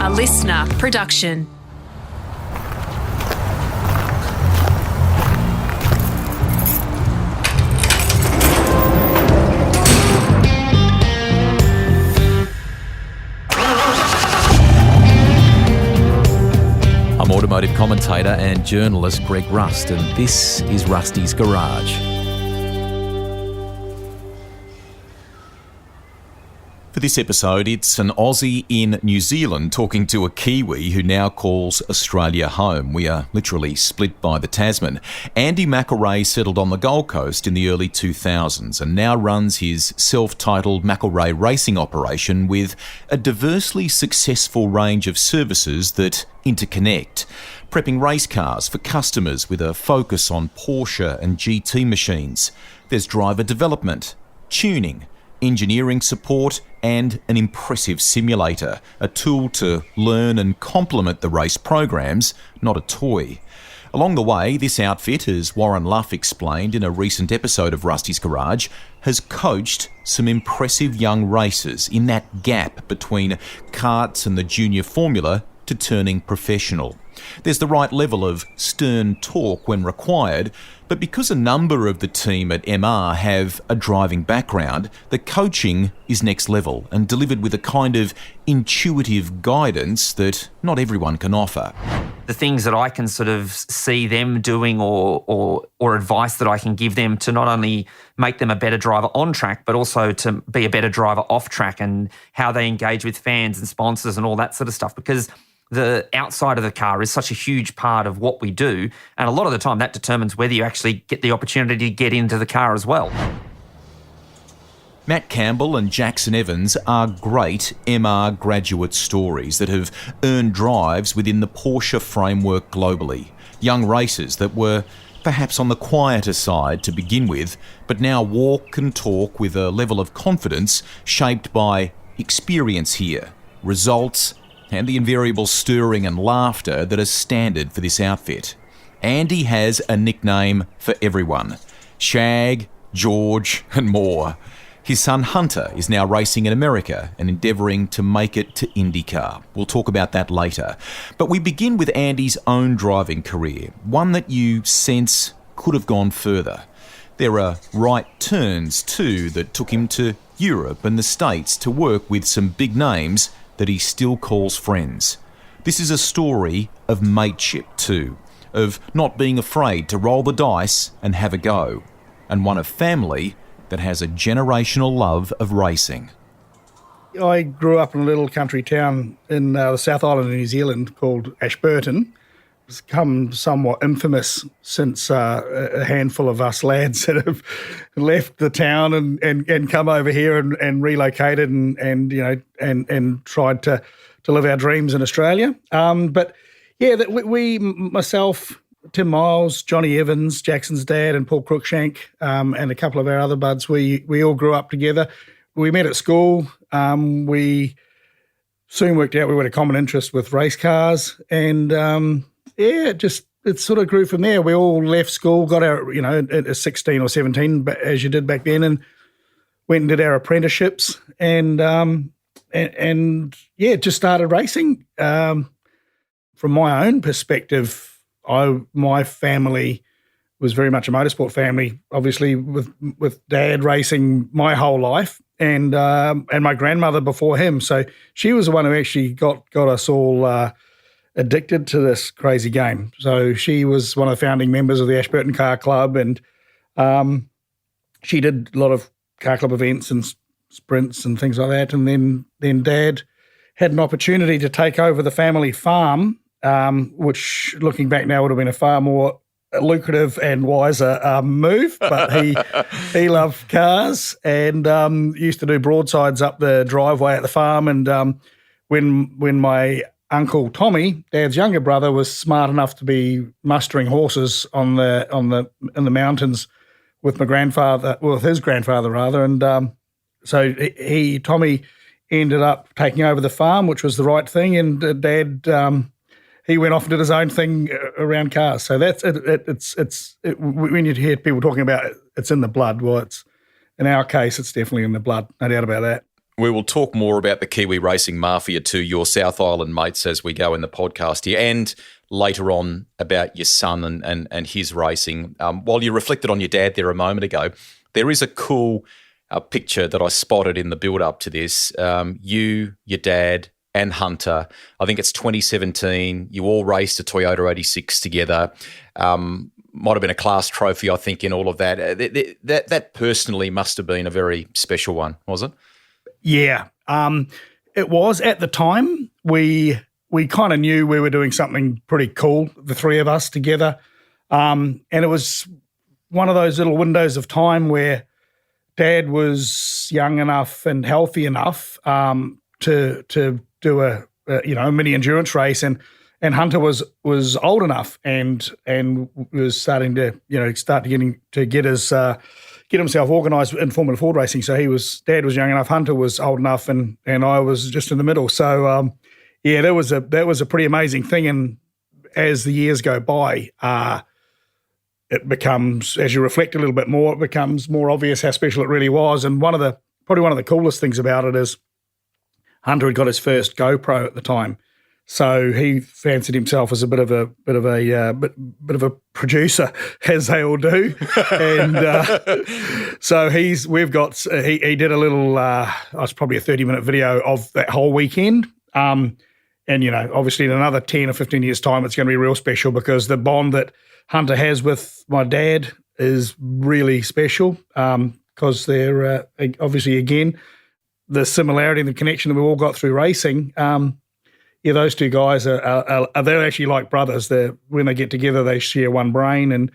A listener production. I'm automotive commentator and journalist Greg Rust, and this is Rusty's Garage. For this episode, it's an Aussie in New Zealand talking to a Kiwi who now calls Australia home. We are literally split by the Tasman. Andy McElrea settled on the Gold Coast in the early 2000s and now runs his self-titled McElrea racing operation with a diversely successful range of services that interconnect. Prepping race cars for customers with a focus on Porsche and GT machines. There's driver development, tuning, engineering support and an impressive simulator, a tool to learn and complement the race programs, not a toy. Along the way, this outfit, as Warren Luff explained in a recent episode of Rusty's Garage, has coached some impressive young racers in that gap between karts and the junior formula to turning professional. There's the right level of stern talk when required, but because a number of the team at MR have a driving background, the coaching is next level and delivered with a kind of intuitive guidance that not everyone can offer. The things that I can sort of see them doing or advice that I can give them to not only make them a better driver on track, but also to be a better driver off track, and how they engage with fans and sponsors and all that sort of stuff, because the outside of the car is such a huge part of what we do, and a lot of the time that determines whether you actually get the opportunity to get into the car as well. Matt Campbell and Jackson Evans are great MR graduate stories that have earned drives within the Porsche framework globally. Young racers that were perhaps on the quieter side to begin with, but now walk and talk with a level of confidence shaped by experience here, results, and the invariable stirring and laughter that are standard for this outfit. Andy has a nickname for everyone: Shag, George, and more. His son Hunter is now racing in America and endeavouring to make it to IndyCar. We'll talk about that later. But we begin with Andy's own driving career, one that you sense could have gone further. There are right turns too that took him to Europe and the States to work with some big names that he still calls friends. This is a story of mateship too, of not being afraid to roll the dice and have a go, and one of family that has a generational love of racing. I grew up in a little country town in the South Island of New Zealand called Ashburton. It's become somewhat infamous since a handful of us lads that have left the town and come over here and relocated and tried to live our dreams in Australia. But yeah, we myself, Tim Miles, Johnny Evans, Jackson's dad, and Paul Cruikshank, and a couple of our other buds, we all grew up together. We met at school. We soon worked out we had a common interest with race cars, and it sort of grew from there. We all left school, got our, at 16 or 17, as you did back then, and went and did our apprenticeships, and just started racing. From my own perspective, my family was very much a motorsport family, obviously with Dad racing my whole life, and my grandmother before him. So she was the one who actually got us all addicted to this crazy game. So she was one of the founding members of the Ashburton Car Club, and she did a lot of car club events and sprints and things like that. And then Dad had an opportunity to take over the family farm, which looking back now would have been a far more lucrative and wiser move, but he loved cars and used to do broadsides up the driveway at the farm. And when my Uncle Tommy, Dad's younger brother, was smart enough to be mustering horses in the mountains with his grandfather rather, and so Tommy ended up taking over the farm, which was the right thing, and Dad he went off and did his own thing around cars. So that's it. When you hear people talking about it's in the blood, well, in our case, it's definitely in the blood, no doubt about that. We will talk more about the Kiwi Racing Mafia to your South Island mates as we go in the podcast here, and later on about your son and his racing. While you reflected on your dad there a moment ago, there is a cool picture that I spotted in the build-up to this. You, your dad, and Hunter, I think it's 2017. You all raced a Toyota 86 together. Might have been a class trophy, I think, in all of that. That personally must have been a very special one, was it? Yeah, it was. At the time, we kind of knew we were doing something pretty cool, the three of us together. And it was one of those little windows of time where Dad was young enough and healthy enough to do a mini endurance race, and Hunter was old enough and was starting to get himself organised in Formula Ford racing. So Dad was young enough, Hunter was old enough, and I was just in the middle. So that was a pretty amazing thing. And as the years go by, it becomes, as you reflect a little bit more, it becomes more obvious how special it really was. And probably one of the coolest things about it is Hunter had got his first GoPro at the time. So he fancied himself as a bit of a producer, as they all do, and so he did a little. It was probably a 30-minute video of that whole weekend, and obviously in another 10 or 15 years' time, it's going to be real special because the bond that Hunter has with my dad is really special because they're obviously again the similarity and the connection that we all got through racing. Those two guys they're actually like brothers. When they get together, they share one brain, and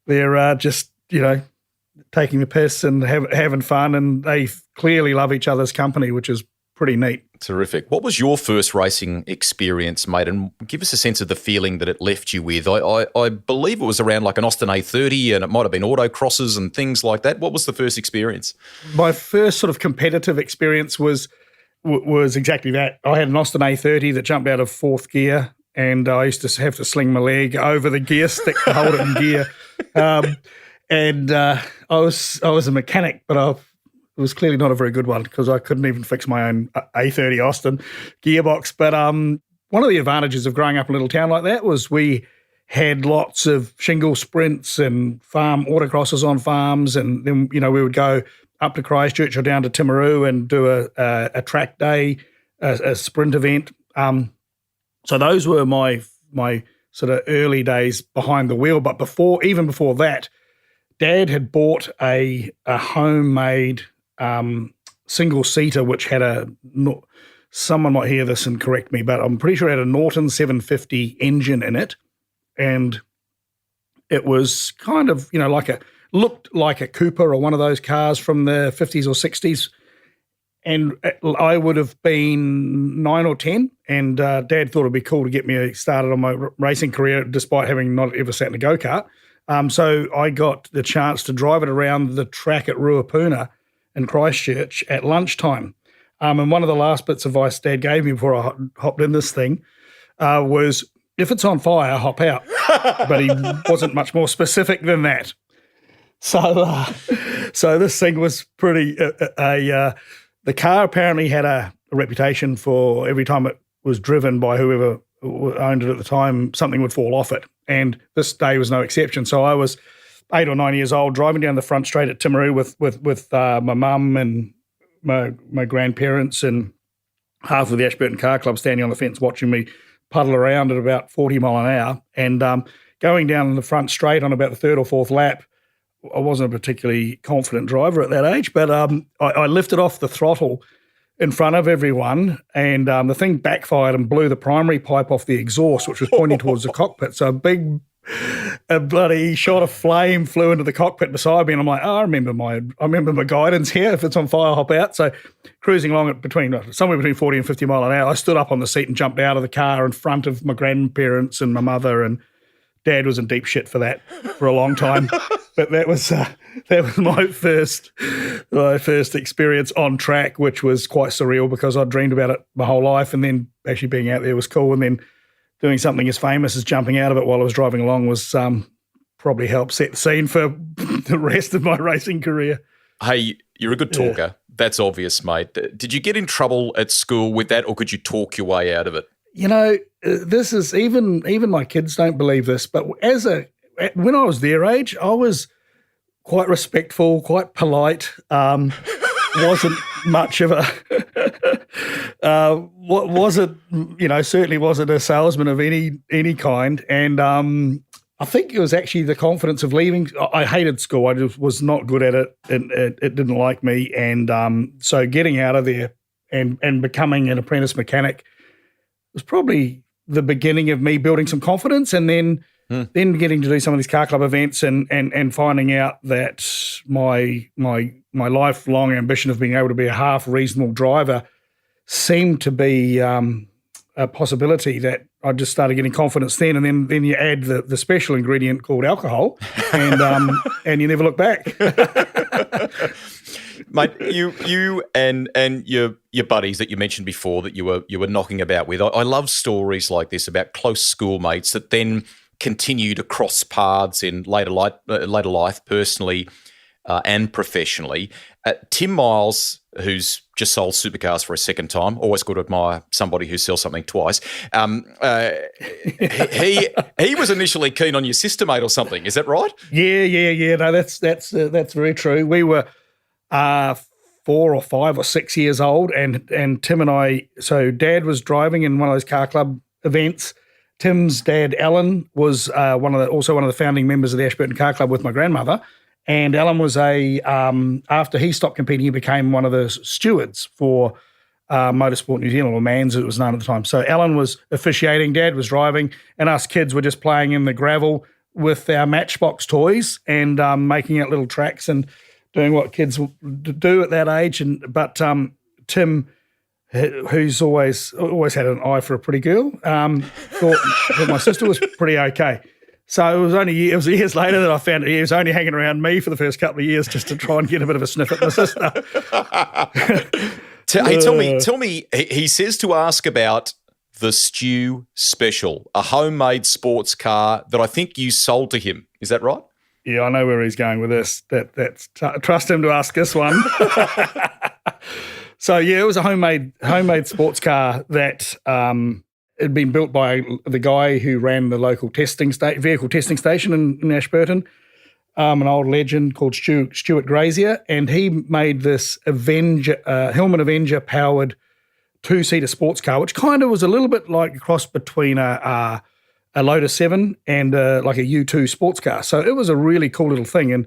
they're just taking the piss and having fun, and they clearly love each other's company, which is pretty neat. Terrific. What was your first racing experience, mate? And give us a sense of the feeling that it left you with. I believe it was around like an Austin A30, and it might have been autocrosses and things like that. What was the first experience? My first sort of competitive experience was exactly that. I had an Austin A30 that jumped out of fourth gear, and I used to have to sling my leg over the gear stick to hold it in gear. I was a mechanic, but it was clearly not a very good one because I couldn't even fix my own A30 Austin gearbox. But one of the advantages of growing up in a little town like that was we had lots of shingle sprints and farm autocrosses on farms, and then we would go up to Christchurch or down to Timaru and do a track day, a sprint event. So those were my sort of early days behind the wheel. But even before that, Dad had bought a homemade single-seater which had someone might hear this and correct me, but I'm pretty sure it had a Norton 750 engine in it. And it was kind of, looked like a Cooper or one of those cars from the 50s or 60s. And I would have been 9 or 10, and Dad thought it'd be cool to get me started on my racing career despite having not ever sat in a go-kart. So I got the chance to drive it around the track at Ruapuna in Christchurch at lunchtime. And one of the last bits of advice Dad gave me before I hopped in this thing was, if it's on fire, hop out. But he wasn't much more specific than that. So this thing was pretty. The car apparently had a reputation for every time it was driven by whoever owned it at the time, something would fall off it. And this day was no exception. So I was 8 or 9 years old, driving down the front straight at Timaru with my mum and my grandparents and half of the Ashburton Car Club standing on the fence watching me puddle around at about 40 mile an hour. And going down the front straight on about the third or fourth lap, I wasn't a particularly confident driver at that age, but I lifted off the throttle in front of everyone, and the thing backfired and blew the primary pipe off the exhaust, which was pointing towards the cockpit. So a bloody shot of flame flew into the cockpit beside me, and I'm like, I remember my guidance here. If it's on fire, hop out. So cruising along at somewhere between 40 and 50 mile an hour, I stood up on the seat and jumped out of the car in front of my grandparents and my mother, and Dad was in deep shit for that for a long time. But that was my first experience on track, which was quite surreal because I'd dreamed about it my whole life, and then actually being out there was cool. And then doing something as famous as jumping out of it while I was driving along was probably helped set the scene for the rest of my racing career. Hey, you're a good talker. That's obvious, mate. Did you get in trouble at school with that, or could you talk your way out of it? This is even my kids don't believe this, but when I was their age, I was quite respectful, quite polite. Wasn't much of a certainly wasn't a salesman of any kind, and I think it was actually the confidence of leaving. I hated school. I just was not good at it, and it didn't like me. And so getting out of there and becoming an apprentice mechanic was probably the beginning of me building some confidence, and then getting to do some of these car club events and finding out that my lifelong ambition of being able to be a half reasonable driver seemed to be a possibility. That I just started getting confidence then, and then you add the special ingredient called alcohol, and you never look back. Mate, you and your buddies that you mentioned before that you were knocking about with. I love stories like this about close schoolmates that then continue to cross paths in later life, personally and professionally. Tim Miles, who's just sold supercars for a second time, always good to admire somebody who sells something twice. He was initially keen on your sister, mate, or something. Is that right? Yeah. No, that's very true. We were 4 or 5 or 6 years old, and Tim and I. So Dad was driving in one of those car club events. Tim's dad, Alan, was also one of the founding members of the Ashburton Car Club with my grandmother. And Alan was after he stopped competing, he became one of the stewards for Motorsport New Zealand, or MANS it was known at the time. So Alan was officiating, Dad was driving, and us kids were just playing in the gravel with our Matchbox toys and making out little tracks and doing what kids do at that age. But Tim, who's always had an eye for a pretty girl, thought that my sister was pretty okay. So it was years later that I found he was only hanging around me for the first couple of years just to try and get a bit of a sniff at my sister. Hey, tell me, he says to ask about the Stew Special, a homemade sports car that I think you sold to him. Is that right? Yeah, I know where he's going with this. Trust him to ask this one. So yeah, it was a homemade sports car that had been built by the guy who ran the local vehicle testing station in Ashburton, an old legend called Stuart Grazier, and he made this Hillman Avenger powered 2-seater sports car, which kind of was a little bit like a cross between a Lotus 7 and like a U2 sports car. So it was a really cool little thing, and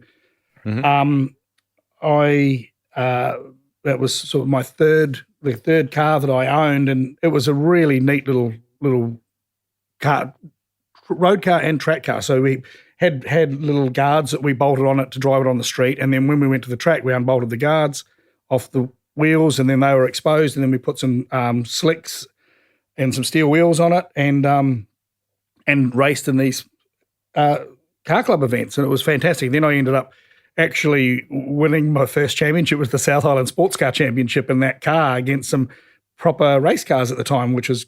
that was sort of the third car that I owned, and it was a really neat little car, road car and track car. So we had little guards that we bolted on it to drive it on the street, and then when we went to the track, we unbolted the guards off the wheels, and then they were exposed, and then we put some slicks and some steel wheels on it, and raced in these car club events, and it was fantastic. Then I ended up actually winning my first championship, was the South Island Sports Car Championship in that car against some proper race cars at the time, which was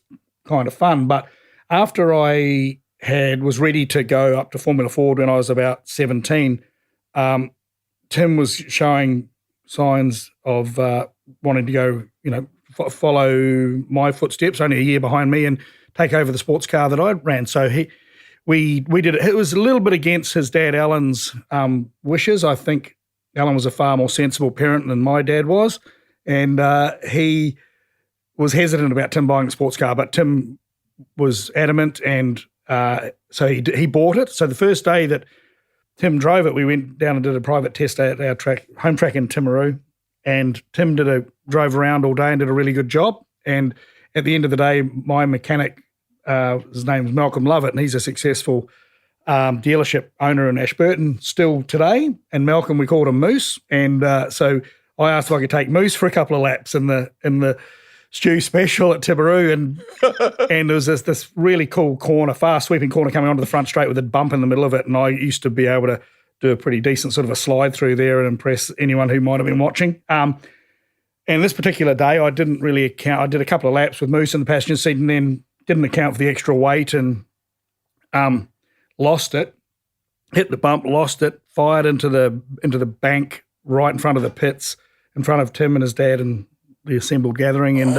kind of fun. But after I was ready to go up to Formula Ford when I was about 17, Tim was showing signs of wanting to go, follow my footsteps, only a year behind me, and take over the sports car that I ran. So we did it. It was a little bit against his dad Alan's wishes. I think Alan was a far more sensible parent than my dad was, and he was hesitant about Tim buying the sports car, but Tim was adamant, and so he bought it. So the first day that Tim drove it, we went down and did a private test at our home track in Timaru, and Tim drove around all day and did a really good job. And at the end of the day, my mechanic, his name is Malcolm Lovett, and he's a successful dealership owner in Ashburton still today. And Malcolm, we called him Moose. And so I asked if I could take Moose for a couple of laps in the Stew Special at Timaru, and there was this really cool corner, fast sweeping corner coming onto the front straight with a bump in the middle of it. And I used to be able to do a pretty decent sort of a slide through there and impress anyone who might have been watching. And this particular day, I didn't really account. I did a couple of laps with Moose in the passenger seat, and then didn't account for the extra weight, and lost it. Hit the bump, lost it, fired into the bank right in front of the pits, in front of Tim and his dad and the assembled gathering, and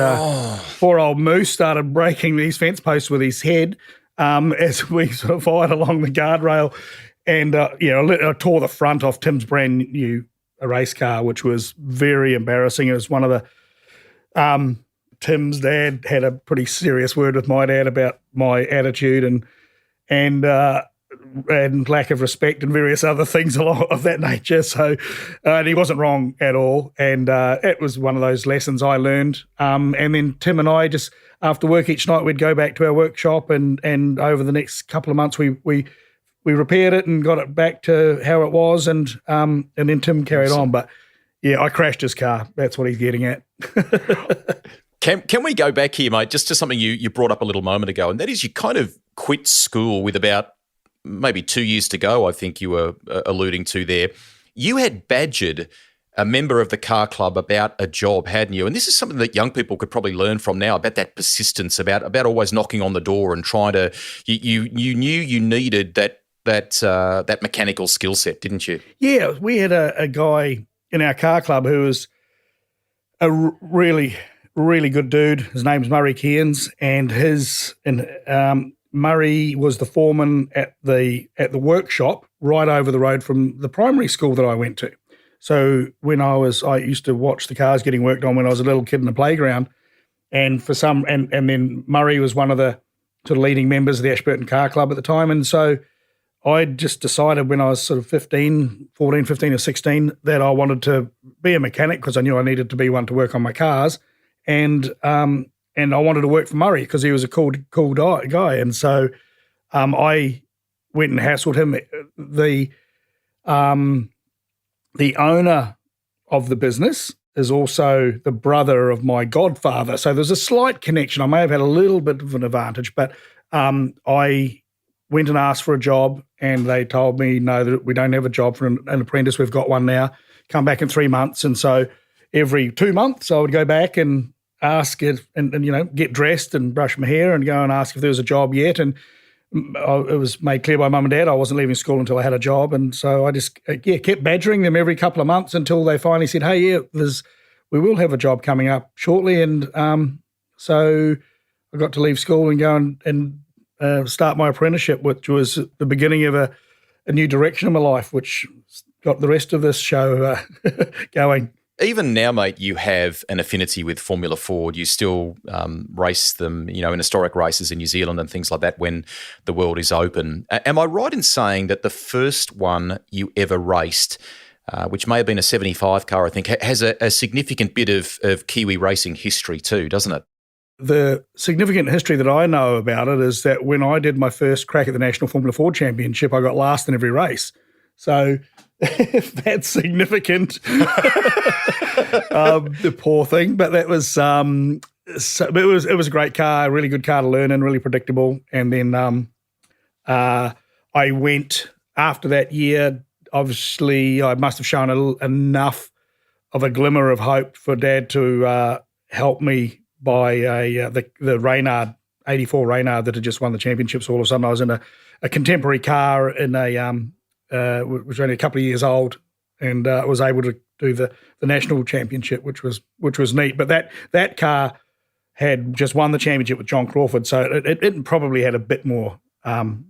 poor old Moose started breaking these fence posts with his head as we sort of fired along the guardrail, and I tore the front off Tim's brand new race car, which was very embarrassing. It was one of the Tim's dad had a pretty serious word with my dad about my attitude and lack of respect and various other things of that nature. So, and he wasn't wrong at all. And it was one of those lessons I learned. And then Tim and I just, after work each night, we'd go back to our workshop and over the next couple of months, we repaired it and got it back to how it was. And then Tim carried on. But yeah, I crashed his car. That's what he's getting at. Can we go back here, mate, just to something you brought up a little moment ago, and that is you kind of quit school with about maybe 2 years to go, I think you were alluding to there. You had badgered a member of the car club about a job, hadn't you? And this is something that young people could probably learn from now, about that persistence, about always knocking on the door and trying to – you knew you needed that mechanical skill set, didn't you? Yeah, we had a guy in our car club who was a really – really good dude. His name's Murray Cairns, and Murray was the foreman at the workshop right over the road from the primary school that I went to. So when I used to watch the cars getting worked on when I was a little kid in the playground, and then Murray was one of the sort of leading members of the Ashburton Car Club at the time, and so I just decided when I was sort of 15 or 16 that I wanted to be a mechanic because I knew I needed to be one to work on my cars. And I wanted to work for Murray because he was a cool guy. And so I went and hassled him. The owner of the business is also the brother of my godfather. So there's a slight connection. I may have had a little bit of an advantage, but I went and asked for a job, and they told me, no, that we don't have a job for an apprentice. We've got one now. Come back in 3 months. And so every 2 months I would go back and ask it and get dressed and brush my hair and go and ask if there was a job yet. And it was made clear by mum and dad I wasn't leaving school until I had a job. And so I just kept badgering them every couple of months until they finally said, hey, we will have a job coming up shortly. And so I got to leave school and go and start my apprenticeship, which was the beginning of a new direction in my life, which got the rest of this show going. Even now, mate, you have an affinity with Formula Ford. You still race them, in historic races in New Zealand and things like that when the world is open. Am I right in saying that the first one you ever raced, which may have been a 75 car, I think, has a significant bit of Kiwi racing history too, doesn't it? The significant history that I know about it is that when I did my first crack at the National Formula Ford Championship, I got last in every race. So if that's significant, the poor thing. But that was it was a great car, a really good car to learn in, really predictable. And then I went after that year. Obviously, I must have shown enough of a glimmer of hope for Dad to help me buy the Reynard 84 Reynard that had just won the championships. All of a sudden, I was in a contemporary car in was only a couple of years old, and was able to do the national championship, which was neat. But that car had just won the championship with John Crawford, so it probably had a bit more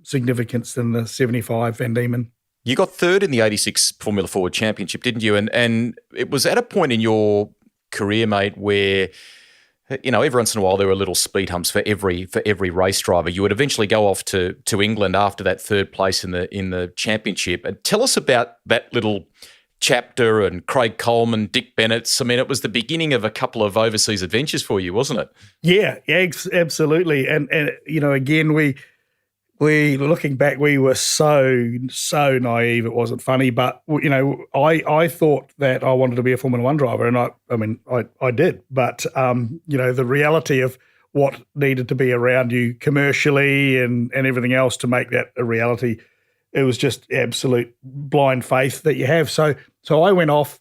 significance than the 75 Van Diemen. You got third in the 86 Formula Ford Championship, didn't you? And it was at a point in your career, mate, where every once in a while there were little speed humps for every race driver. You would eventually go off to England after that third place in the championship. And tell us about that little chapter and Craig Coleman, Dick Bennett's. I mean, it was the beginning of a couple of overseas adventures for you, wasn't it? Yeah, absolutely. And again, we looking back, we were so naive. It wasn't funny, but I thought that I wanted to be a Formula One driver, and I did. But the reality of what needed to be around you commercially and everything else to make that a reality, it was just absolute blind faith that you have. So I went off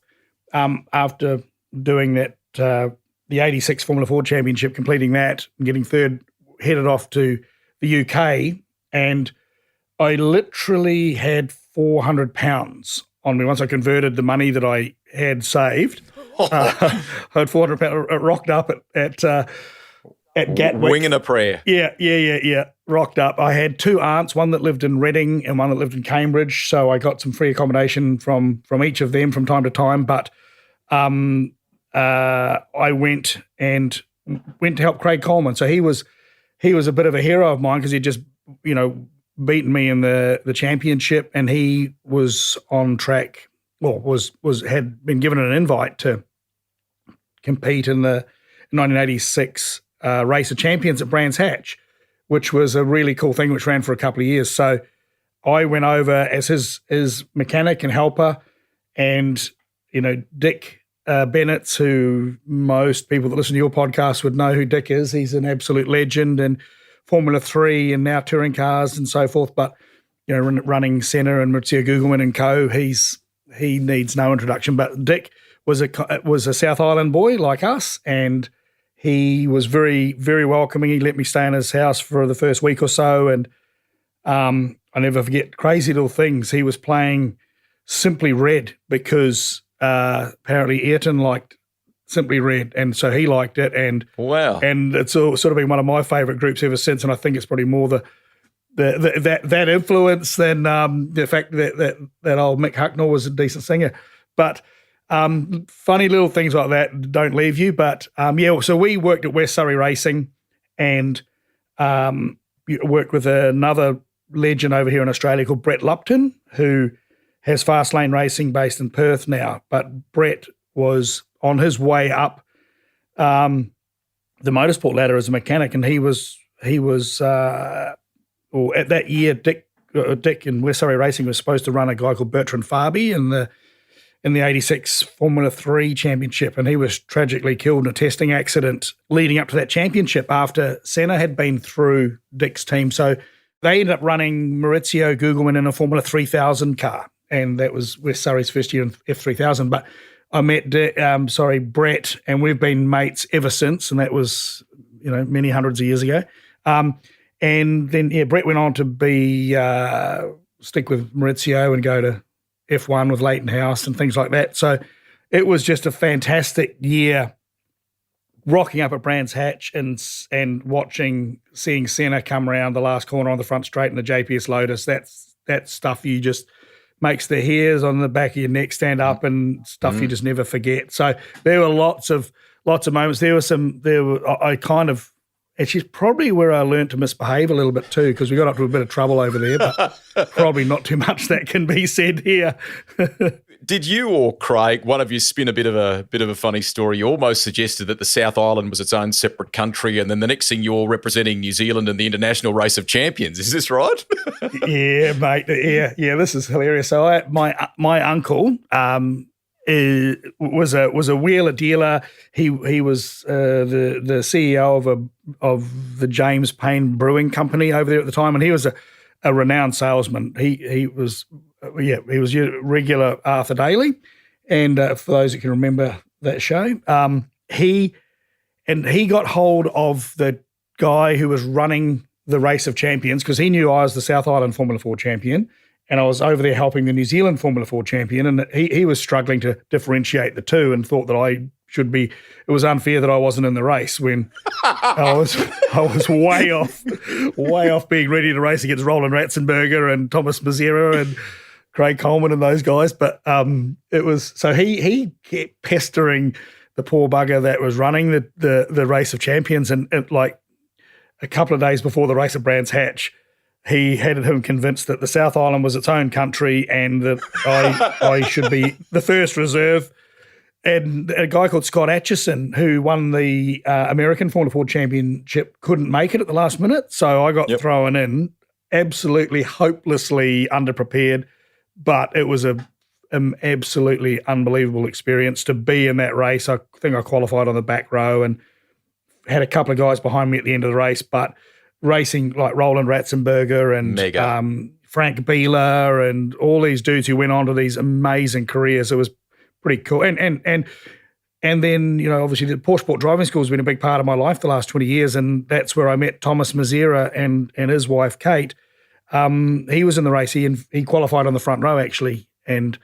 after doing that, the 86 Formula Ford Championship, completing that and getting third, headed off to the UK. And I literally had £400 on me once I converted the money that I had saved I had 400 pounds, rocked up at Gatwick. Winging a prayer. Yeah. Rocked up. I had two aunts, one that lived in Reading and one that lived in Cambridge. So I got some free accommodation from each of them from time to time. But I went to help Craig Coleman. So he was a bit of a hero of mine because he'd just, beaten me in the championship, and he was on track. Well, had been given an invite to compete in the 1986 Race of Champions at Brands Hatch, which was a really cool thing, which ran for a couple of years. So I went over as his mechanic and helper, and Dick Bennett, who most people that listen to your podcast would know who Dick is. He's an absolute legend in Formula 3 and now touring cars and so forth. But running Senna and Maurizio Gugelmin and co, he needs no introduction. But Dick was a South Island boy like us, and he was very, very welcoming. He let me stay in his house for the first week or so, and I never forget crazy little things. He was playing Simply Red because apparently Ayrton liked Simply Red, and so he liked it. And wow, and it's sort of been one of my favourite groups ever since. And I think it's probably more that influence than the fact that old Mick Hucknall was a decent singer. But funny little things like that don't leave you. But so we worked at West Surrey Racing, and worked with another legend over here in Australia called Brett Lupton, who has Fast Lane Racing based in Perth now. But Brett was on his way up the motorsport ladder as a mechanic, and he was at that year, Dick in West Surrey Racing was supposed to run a guy called Bertrand Farby in the 86 Formula 3 championship, and he was tragically killed in a testing accident leading up to that championship after Senna had been through Dick's team. So they ended up running Maurizio Gugelmin in a Formula 3000 car, and that was West Surrey's first year in F3000. But I met Brett, and we've been mates ever since, and that was many hundreds of years ago. And then Brett went on to stick with Maurizio and go to F1 with Leighton House and things like that. So it was just a fantastic year rocking up at Brands Hatch and seeing Senna come around the last corner on the front straight in the JPS Lotus. That stuff you just makes the hairs on the back of your neck stand up, and stuff you just never forget. So there were lots of moments. It's probably where I learned to misbehave a little bit too, because we got up to a bit of trouble over there, but probably not too much that can be said here. Did you or Craig, one of you, spin a bit of a funny story? You almost suggested that the South Island was its own separate country, and then the next thing you're representing New Zealand in the International Race of Champions. Is this right? Yeah, mate. Yeah. This is hilarious. So my uncle was a wheeler dealer. He was the CEO of the James Payne Brewing Company over there at the time, and he was a renowned salesman. He was your regular Arthur Daly, and for those that can remember that show, he got hold of the guy who was running the Race of Champions, because he knew I was the South Island Formula 4 champion, and I was over there helping the New Zealand Formula 4 champion, and he was struggling to differentiate the two and thought that I should be. It was unfair that I wasn't in the race when I was way off being ready to race against Roland Ratzenberger and Thomas Mazzera and Craig Coleman and those guys. But it was so he kept pestering the poor bugger that was running the Race of Champions, and like a couple of days before the race at Brands Hatch, he had him convinced that the South Island was its own country and that I should be the first reserve. And a guy called Scott Atchison, who won the American Formula 4 Championship, couldn't make it at the last minute. So I got thrown in, absolutely hopelessly underprepared, but it was an absolutely unbelievable experience to be in that race. I think I qualified on the back row and had a couple of guys behind me at the end of the race, but racing like Roland Ratzenberger and Frank Bieler and all these dudes who went on to these amazing careers. It was pretty cool. And then, obviously the Porsche Sport Driving School has been a big part of my life the last 20 years, and that's where I met Thomas Mazzera and his wife, Kate. He was in the race. He qualified on the front row, actually, and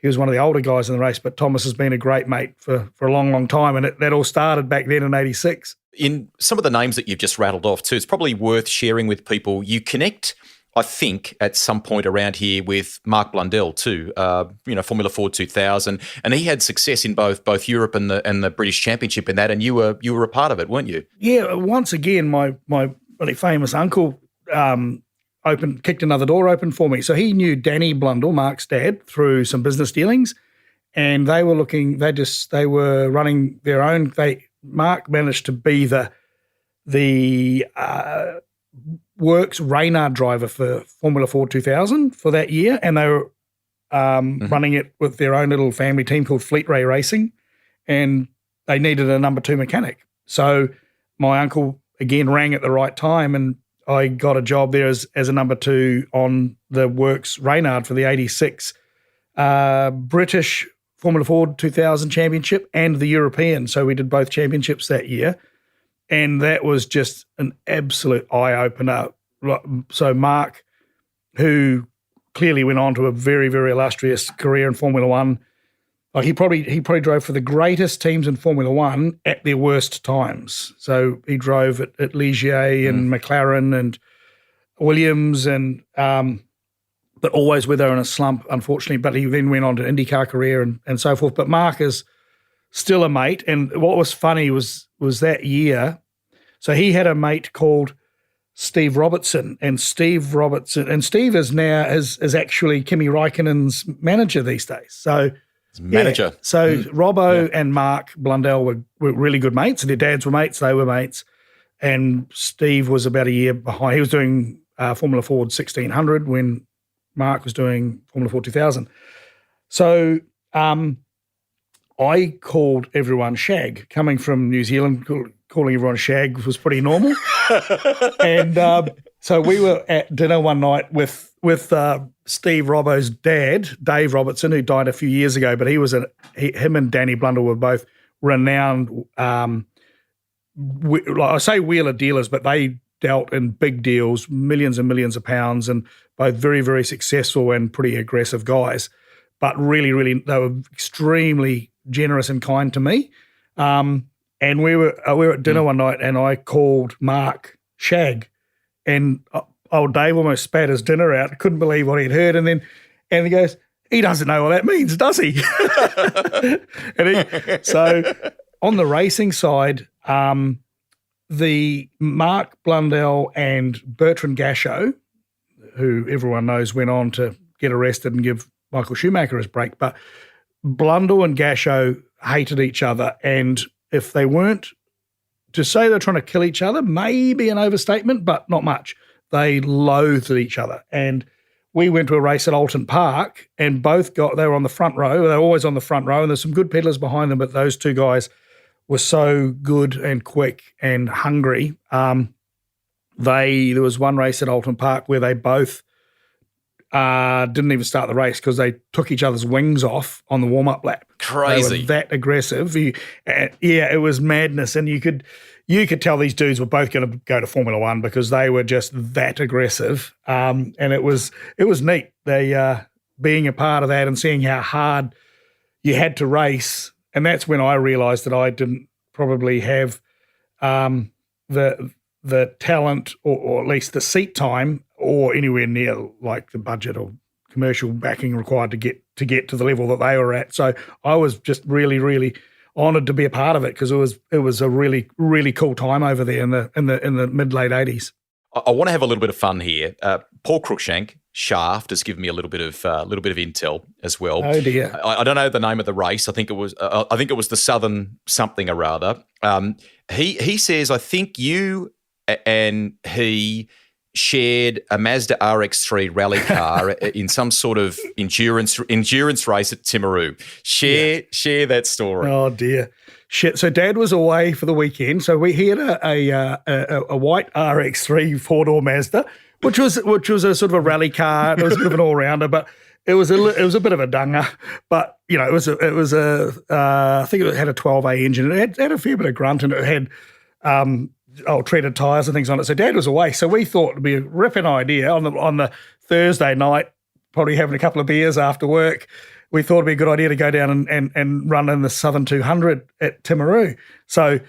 he was one of the older guys in the race, but Thomas has been a great mate for a long, long time, and that all started back then in 86. In some of the names that you've just rattled off too, it's probably worth sharing with people. You connect, I think, at some point around here with Mark Blundell too, Formula Ford 2000, and he had success in both Europe and the British Championship in that, and you were a part of it, weren't you? Yeah, once again, my really famous uncle kicked another door open for me. So he knew Danny Blundell, Mark's dad, through some business dealings, and they were running their own. Mark managed to be the works Reynard driver for Formula Ford 2000 for that year, and they were running it with their own little family team called Fleet Ray Racing, and they needed a number 2 mechanic. So my uncle again rang at the right time, and I got a job there as a number 2 on the works Reynard for the 86 British Formula Ford 2000 Championship and the European. So we did both championships that year, and that was just an absolute eye-opener. So Mark, who clearly went on to a very, very illustrious career in Formula One, he probably drove for the greatest teams in Formula One at their worst times. So he drove at Ligier and McLaren and Williams, and but always with her in a slump, unfortunately. But he then went on to IndyCar career and so forth. But Mark is still a mate. And what was funny was that year, so he had a mate called Steve Robertson, and Steve is now is actually Kimi Raikkonen's manager these days. So manager. Yeah. So Robbo and Mark Blundell were really good mates, and their dads were mates. They were mates, and Steve was about a year behind. He was doing Formula Ford 1600 when Mark was doing Formula Ford 2000. So I called everyone Shag. Coming from New Zealand, calling everyone Shag was pretty normal. And so we were at dinner one night with Steve Robbo's dad, Dave Robertson, who died a few years ago, but him and Danny Blundell were both renowned, I say wheeler dealers, but they dealt in big deals, millions and millions of pounds, and both very, very successful and pretty aggressive guys. But really, really, they were extremely generous and kind to me. And we were at dinner one night, and I called Mark Shag, and old Dave almost spat his dinner out. Couldn't believe what he'd heard, and he goes, "He doesn't know what that means, does he?" So on the racing side, the Mark Blundell and Bertrand Gachot, who everyone knows went on to get arrested and give Michael Schumacher his break, but Blundell and Gachot hated each other, and if they weren't, to say they're trying to kill each other, maybe an overstatement, but not much. They loathed each other. And we went to a race at Alton Park, and they were on the front row. They were always on the front row, and there's some good pedalers behind them, but those two guys were so good and quick and hungry. There was one race at Alton Park where they both didn't even start the race because they took each other's wings off on the warm-up lap. Crazy. They were that aggressive. It was madness, and you could tell these dudes were both going to go to Formula One because they were just that aggressive. And it was neat. They being a part of that and seeing how hard you had to race, and that's when I realised that I didn't probably have the talent or at least the seat time or anywhere near like the budget or commercial backing required to get to the level that they were at. So I was just really, really honoured to be a part of it because it was a really, really cool time over there in the mid-late 80s. I want to have a little bit of fun here. Paul Cruikshank, Shaft, has given me a little bit of intel as well. Oh dear! I don't know the name of the race. I think it was the Southern something or other. He says I think you and he shared a Mazda RX-3 rally car in some sort of endurance race at Timaru. Share that story. Oh dear. Shit. So Dad was away for the weekend. So he had a white RX-3 four-door Mazda, which was a sort of a rally car. It was a bit of an all-rounder, but it was a bit of a dunger. But you know, it was I think it had a 12A engine. It had a fair bit of grunt, and it had treaded tyres and things on it. So Dad was away. So we thought it'd be a ripping idea on the Thursday night, probably having a couple of beers after work, we thought it'd be a good idea to go down and run in the Southern 200 at Timaru. So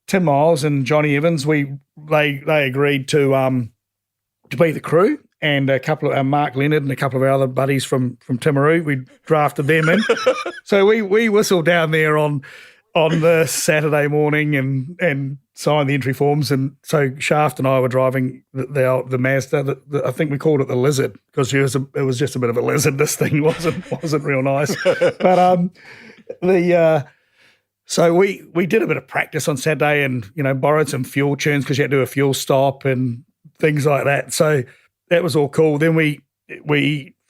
Tim Miles and Johnny Evans, they agreed to be the crew, and a couple of Mark Leonard and a couple of our other buddies from Timaru, we drafted them in. So we whistled down there on the Saturday morning and signed the entry forms. And so Shaft and I were driving the Mazda. I think we called it the Lizard because it was just a bit of a lizard. This thing wasn't real nice. But so we did a bit of practice on Saturday and, borrowed some fuel tunes because you had to do a fuel stop and things like that. So that was all cool. Then we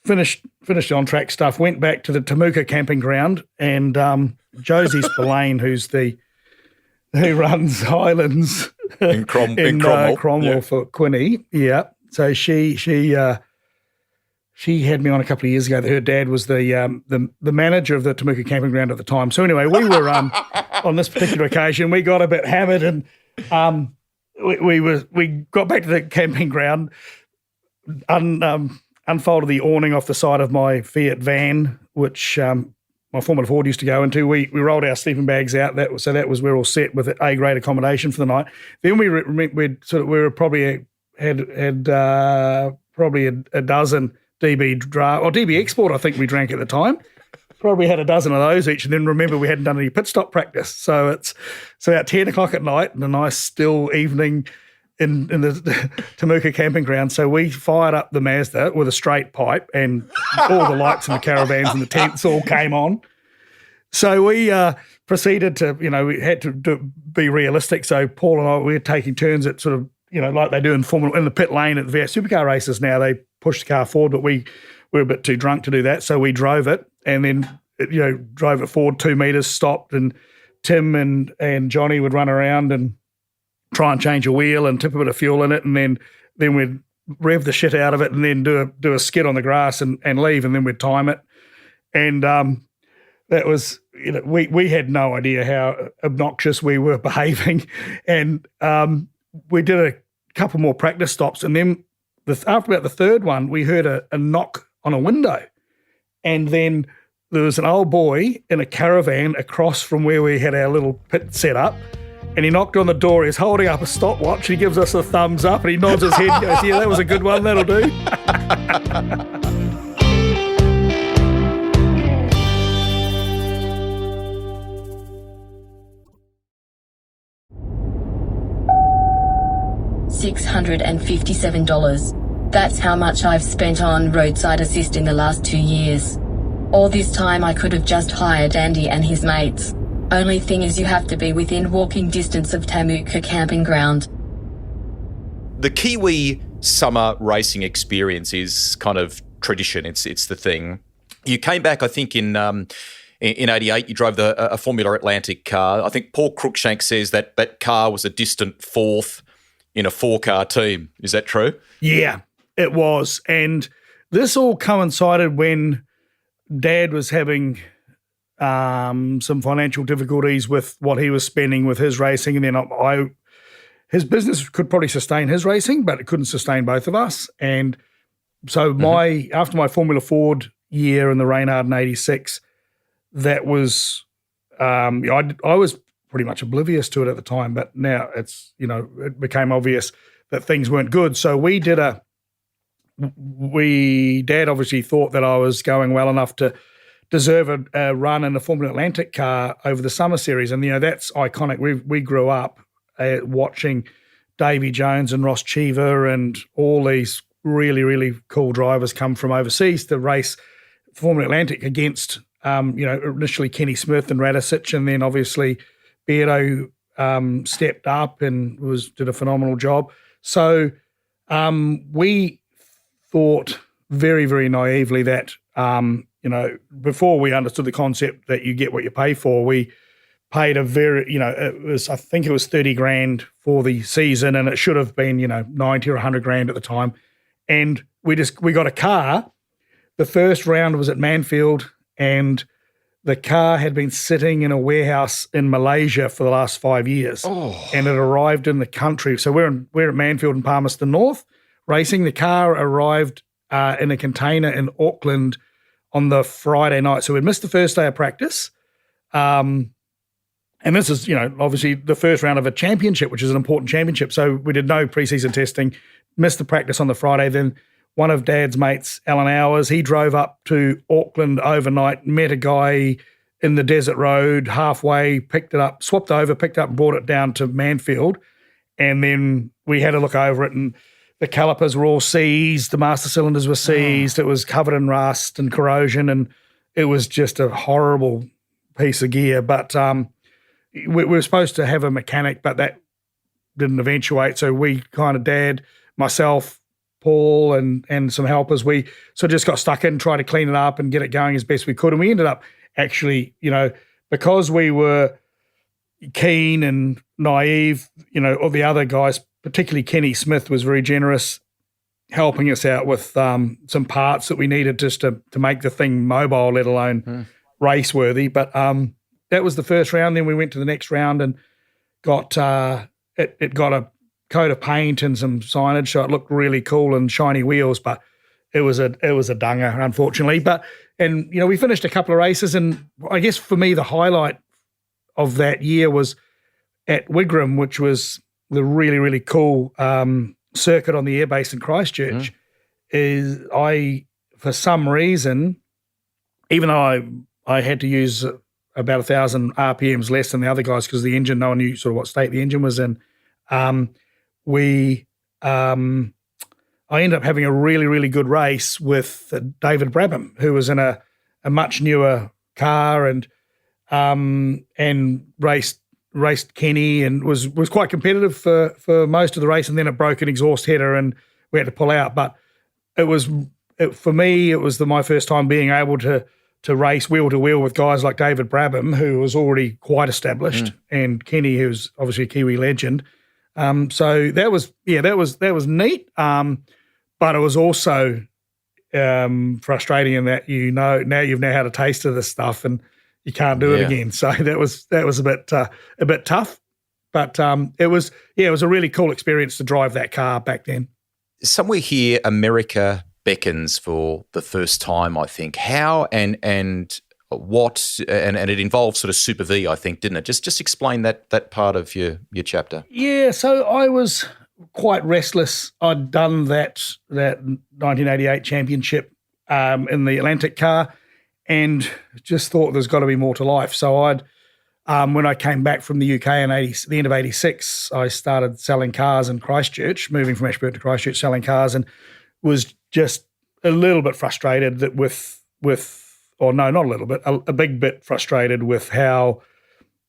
finished the on-track stuff, went back to the Temuka camping ground, and Josie Spillane, who runs Highlands in Cromwell for Quinny. Yeah. So she had me on a couple of years ago. Her dad was the manager of the Temuka camping ground at the time. So anyway, we were on this particular occasion, we got a bit hammered, and we got back to the camping ground, unfolded the awning off the side of my Fiat van, which my Formula Ford used to go into. We rolled our sleeping bags out. So we're all set with A-grade accommodation for the night. Then we were probably had probably a dozen DB draft or DB Export, I think we drank at the time. Probably had a dozen of those each, and then remember we hadn't done any pit stop practice. So it's about 10 o'clock at night and a nice still evening in the Temuka camping ground. So we fired up the Mazda with a straight pipe, and all the lights in the caravans and the tents all came on. So we proceeded to, we had to be realistic. So Paul and I, we were taking turns at sort of, like they do in the pit lane at the V8 supercar races now. They push the car forward, but we were a bit too drunk to do that. So we drove it and then, drove it forward 2 meters, stopped, and Tim and Johnny would run around and try and change a wheel and tip a bit of fuel in it, and then we'd rev the shit out of it and then do a skid on the grass and leave, and then we'd time it. And that was, we had no idea how obnoxious we were behaving. And we did a couple more practice stops, and then after about the third one, we heard a knock on a window. And then there was an old boy in a caravan across from where we had our little pit set up, and he knocked on the door. He's holding up a stopwatch. He gives us a thumbs up, and he nods his head and goes, "Yeah, that was a good one. That'll do." $657. That's how much I've spent on roadside assist in the last 2 years. All this time I could have just hired Andy and his mates. Only thing is you have to be within walking distance of Temuka camping ground. The Kiwi summer racing experience is kind of tradition. It's the thing. You came back, I think, in '88. You drove a Formula Atlantic car. I think Paul Cruikshank says that car was a distant fourth in a 4-car team. Is that true? Yeah, it was. And this all coincided when Dad was having some financial difficulties with what he was spending with his racing, and then his business could probably sustain his racing, but it couldn't sustain both of us. And so after my Formula Ford year in the Reynard in '86, that was I was pretty much oblivious to it at the time, but now it's it became obvious that things weren't good. So Dad obviously thought that I was going well enough to deserve a run in a Formula Atlantic car over the summer series. And, that's iconic. We grew up watching Davy Jones and Ross Cheever and all these really, really cool drivers come from overseas to race Formula Atlantic against, initially Kenny Smith and Radicic, and then obviously Beardo stepped up and did a phenomenal job. So we thought very, very naively that, before we understood the concept that you get what you pay for, we paid I think it was 30 grand for the season, and it should have been, 90 or 100 grand at the time. And we got a car. The first round was at Manfield, and the car had been sitting in a warehouse in Malaysia for the last 5 years, and it arrived in the country. So we're at Manfield in Palmerston North racing. The car arrived in a container in Auckland on the Friday night. So we'd missed the first day of practice. And this is, obviously the first round of a championship, which is an important championship. So we did no preseason testing, missed the practice on the Friday. Then one of Dad's mates, Alan Hours, he drove up to Auckland overnight, met a guy in the desert road halfway, picked it up, swapped over, picked up and brought it down to Manfield. And then we had a look over it, and the calipers were all seized, the master cylinders were seized, It was covered in rust and corrosion, and it was just a horrible piece of gear. But we were supposed to have a mechanic, but that didn't eventuate. So we kind of, Dad, myself, Paul, and some helpers, we sort of just got stuck in, tried to clean it up and get it going as best we could. And we ended up actually, because we were keen and naive, all the other guys, particularly Kenny Smith, was very generous, helping us out with some parts that we needed just to make the thing mobile, let alone race worthy. But that was the first round. Then we went to the next round and got it got a coat of paint and some signage, so it looked really cool and shiny wheels. But it was a dunger, unfortunately. And we finished a couple of races, and I guess for me the highlight of that year was at Wigram, which was the really, really cool circuit on the airbase in Christchurch. Is for some reason, even though I had to use about 1,000 RPMs less than the other guys because the engine, no one knew sort of what state the engine was in, I ended up having a really, really good race with David Brabham, who was in a much newer car and raced Kenny and was quite competitive for most of the race, and then it broke an exhaust header and we had to pull out. But for me, it was my first time being able to race wheel to wheel with guys like David Brabham, who was already quite established, and Kenny, who's obviously a Kiwi legend. So that was neat. But it was also frustrating in that now you've now had a taste of this stuff and you can't do it again. So that was a bit tough. But it was a really cool experience to drive that car back then. Somewhere here, America beckons for the first time, I think. How and what, and it involved sort of Super V, I think, didn't it? Just explain that part of your chapter. Yeah, so I was quite restless. I'd done that 1988 championship in the Atlantic car and just thought there's got to be more to life. So I'd when I came back from the UK in the end of 86, I started selling cars in Christchurch, moving from Ashburton to Christchurch, selling cars, and was just a little bit frustrated that not a little bit, a big bit frustrated with how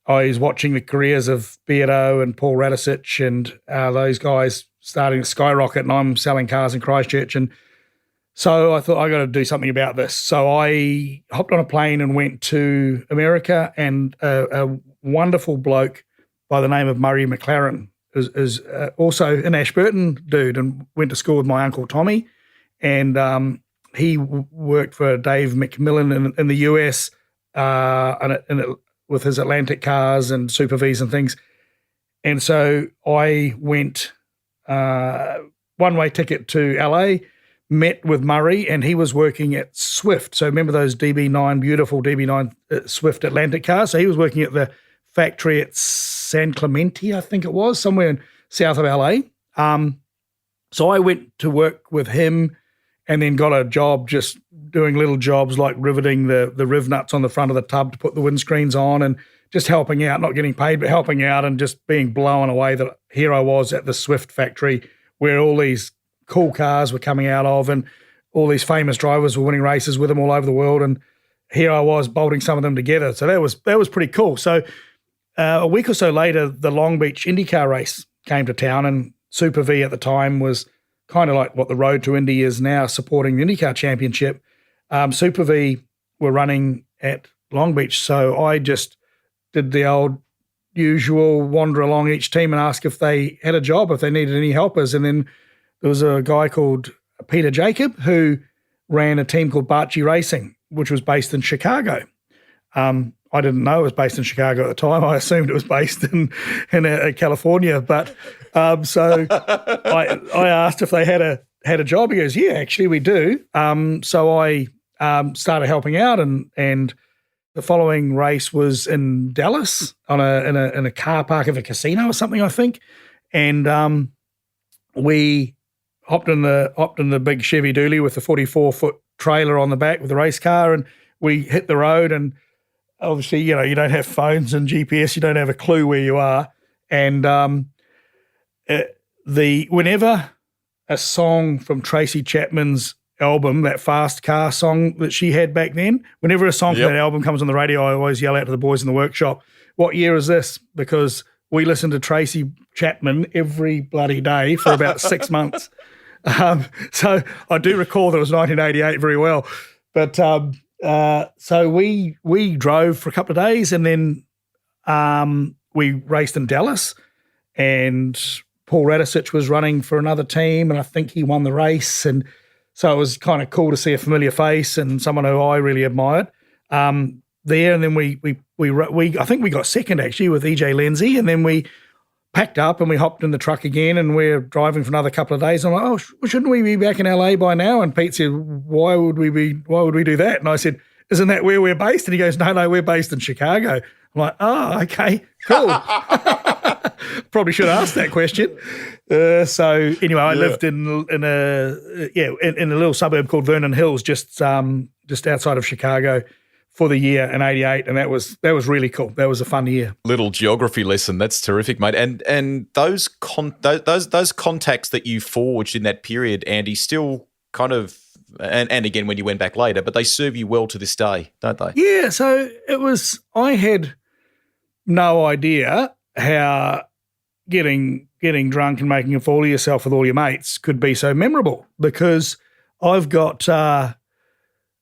I was watching the careers of Beardo and Paul Radisich and those guys starting to skyrocket, and I'm selling cars in Christchurch. And so I thought, I got to do something about this. So I hopped on a plane and went to America, and a wonderful bloke by the name of Murray McLaren is also an Ashburton dude and went to school with my uncle Tommy. And he worked for Dave McMillan in the US with his Atlantic cars and Super Vs and things. And so I went one-way ticket to LA, met with Murray, and he was working at Swift. So remember those beautiful DB9 Swift Atlantic cars? So he was working at the factory at San Clemente, I think it was, somewhere in south of LA. So I went to work with him and then got a job just doing little jobs like riveting the riv nuts on the front of the tub to put the windscreens on, and just helping out, not getting paid, but helping out and just being blown away that here I was at the Swift factory where all these cool cars were coming out of and all these famous drivers were winning races with them all over the world, and here I was bolting some of them together. So that was pretty cool. So a week or so later, the Long Beach IndyCar race came to town, and Super V at the time was kind of like what the Road to Indy is now, supporting the IndyCar Championship. Super V were running at Long Beach, so I just did the old usual wander along each team and ask if they had a job, if they needed any helpers. And then there was a guy called Peter Jacob who ran a team called Barchi Racing, which was based in Chicago. I didn't know it was based in Chicago at the time. I assumed it was based in California. But so I asked if they had a job. He goes, yeah, actually we do. So I started helping out, and the following race was in Dallas in a car park of a casino or something, I think, and we hopped in the big Chevy dually with the 44-foot trailer on the back with the race car, and we hit the road. And obviously, you don't have phones and GPS, you don't have a clue where you are, and whenever a song from Tracy Chapman's album, that Fast Car song that she had back then, whenever a song from that album comes on the radio, I always yell out to the boys in the workshop, "What year is this?" Because we listened to Tracy Chapman every bloody day for about 6 months. So I do recall that it was 1988 very well. But so we drove for a couple of days, and then we raced in Dallas, and Paul Radisich was running for another team, and I think he won the race. And so it was kind of cool to see a familiar face and someone who I really admired there. And then we I think we got second actually with EJ Lindsay, and then we packed up and we hopped in the truck again, and we're driving for another couple of days. I'm like, oh, shouldn't we be back in LA by now? And Pete said, why would we do that? And I said, isn't that where we're based? And he goes, no, we're based in Chicago. I'm like, oh, okay, cool. Probably should ask that question. So anyway, I lived in a little suburb called Vernon Hills, just outside of Chicago, for the year in '88, and that was really cool. That was a fun year. Little geography lesson. That's terrific, mate. And those contacts that you forged in that period, Andy, still kind of, and again when you went back later, but they serve you well to this day, don't they? Yeah. So it was. I had no idea how getting drunk and making a fool of yourself with all your mates could be so memorable, because I've got a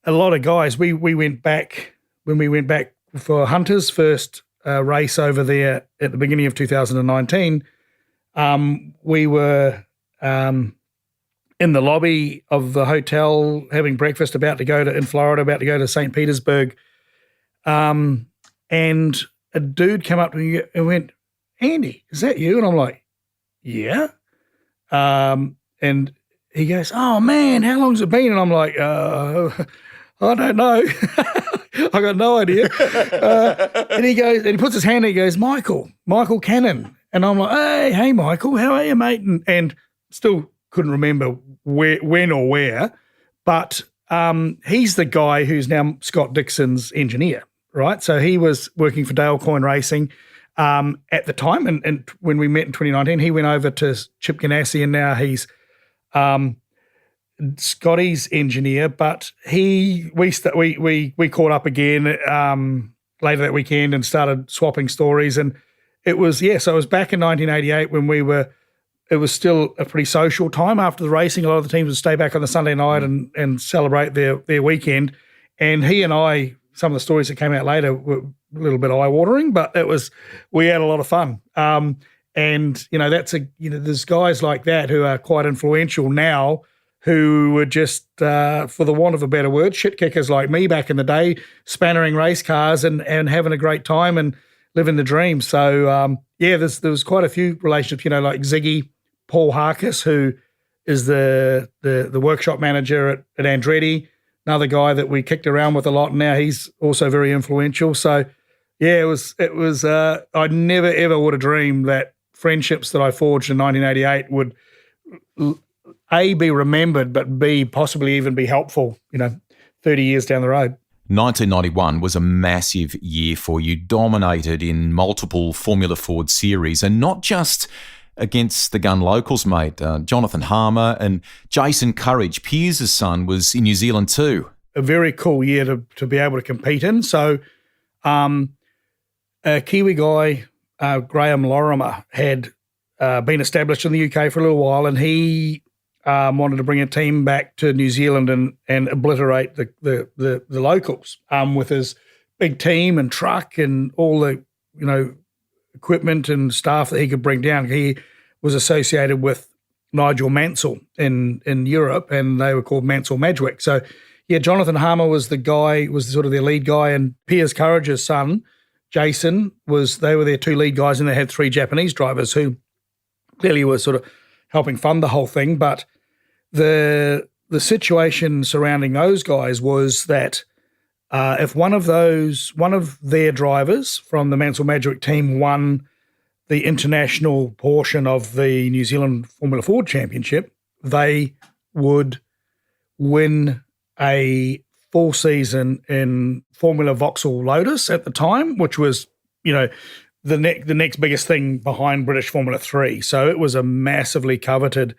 lot of guys. We went back when we went back for Hunter's first race over there at the beginning of 2019. We were in the lobby of the hotel having breakfast, in Florida, about to go to St. Petersburg, and a dude came up to me and went, "Andy, is that you?" And I'm like, "Yeah." And he goes, "Oh man, how long's it been?" And I'm like, "I don't know." I got no idea. And he goes, and he puts his hand in, he goes, Michael Cannon. And I'm like, hey, Michael, how are you, mate? And still couldn't remember when or where, but he's the guy who's now Scott Dixon's engineer, right? So he was working for Dale Coyne Racing at the time, and when we met in 2019, he went over to Chip Ganassi, and now he's Scotty's engineer. But we caught up again later that weekend and started swapping stories, and it was so it was back in 1988 when it was still a pretty social time after the racing. A lot of the teams would stay back on the Sunday night and celebrate their weekend. And he and I, some of the stories that came out later were a little bit eye-watering, but we had a lot of fun. And there's guys like that who are quite influential now, who were just, for the want of a better word, shit kickers like me back in the day, spannering race cars and having a great time and living the dream. So there was quite a few relationships, like Ziggy, Paul Harkis, who is the workshop manager at Andretti, another guy that we kicked around with a lot, and now he's also very influential. So it was I never ever would have dreamed that friendships that I forged in 1988 would A, be remembered, but B, possibly even be helpful, 30 years down the road. 1991 was a massive year for you, dominated in multiple Formula Ford series, and not just against the gun locals, mate. Jonathan Harmer and Jason Courage, Piers' son, was in New Zealand too. A very cool year to be able to compete in. So a Kiwi guy, Graham Lorimer, had been established in the UK for a little while, and he wanted to bring a team back to New Zealand and obliterate the locals with his big team and truck and all the equipment and staff that he could bring down. He was associated with Nigel Mansell in Europe, and they were called Mansell Madgwick. So Jonathan Harmer was sort of their lead guy, and Piers Courage's son, Jason, they were their two lead guys, and they had three Japanese drivers who clearly were sort of helping fund the whole thing. But the the situation surrounding those guys was that if one of their drivers from the Mansell Madgwick team won the international portion of the New Zealand Formula Ford Championship, they would win a full season in Formula Vauxhall Lotus at the time, which was, the next biggest thing behind British Formula 3. So it was a massively coveted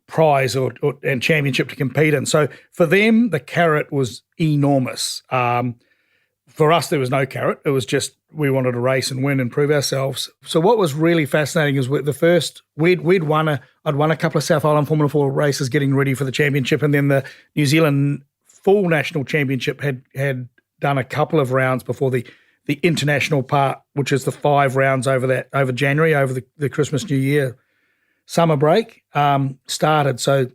prize and championship to compete in. So for them, the carrot was enormous. For us, there was no carrot. It was just we wanted to race and win and prove ourselves. So what was really fascinating is the first I'd won a couple of South Island Formula 4 races getting ready for the championship, and then the New Zealand full national championship had done a couple of rounds before the international part, which is the 5 rounds over January, over the Christmas, New Year, summer break, started. So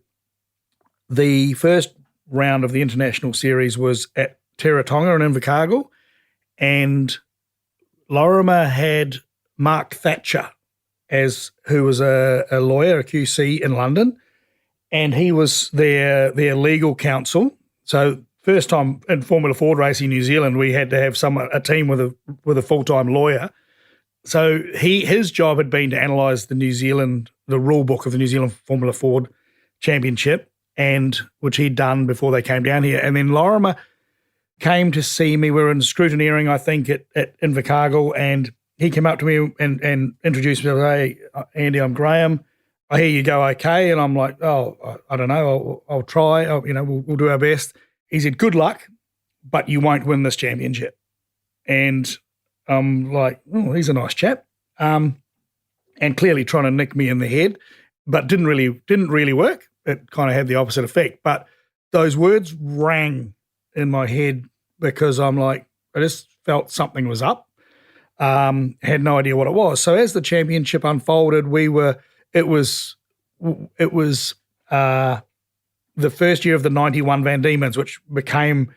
the first round of the international series was at Teretonga in Invercargill, and Lorimer had Mark Thatcher who was a lawyer, a QC in London, and he was their legal counsel. So first time in Formula Ford racing in New Zealand, we had to have a team with a full-time lawyer. So his job had been to analyse the rule book of the New Zealand Formula Ford Championship, and which he'd done before they came down here. And then Lorimer came to see me. We were in scrutineering, I think, at Invercargill, and he came up to me and introduced me. Hey, Andy, I'm Graham. I hear you go okay. And I'm like, oh, I don't know. I'll try. We'll do our best. He said, good luck, but you won't win this championship. And I'm like, oh, he's a nice chap. And clearly trying to nick me in the head, but didn't really work. It kind of had the opposite effect. But those words rang in my head because I'm like, I just felt something was up. Had no idea what it was. So as the championship unfolded, it was the first year of the 91 Van Diemen's, which became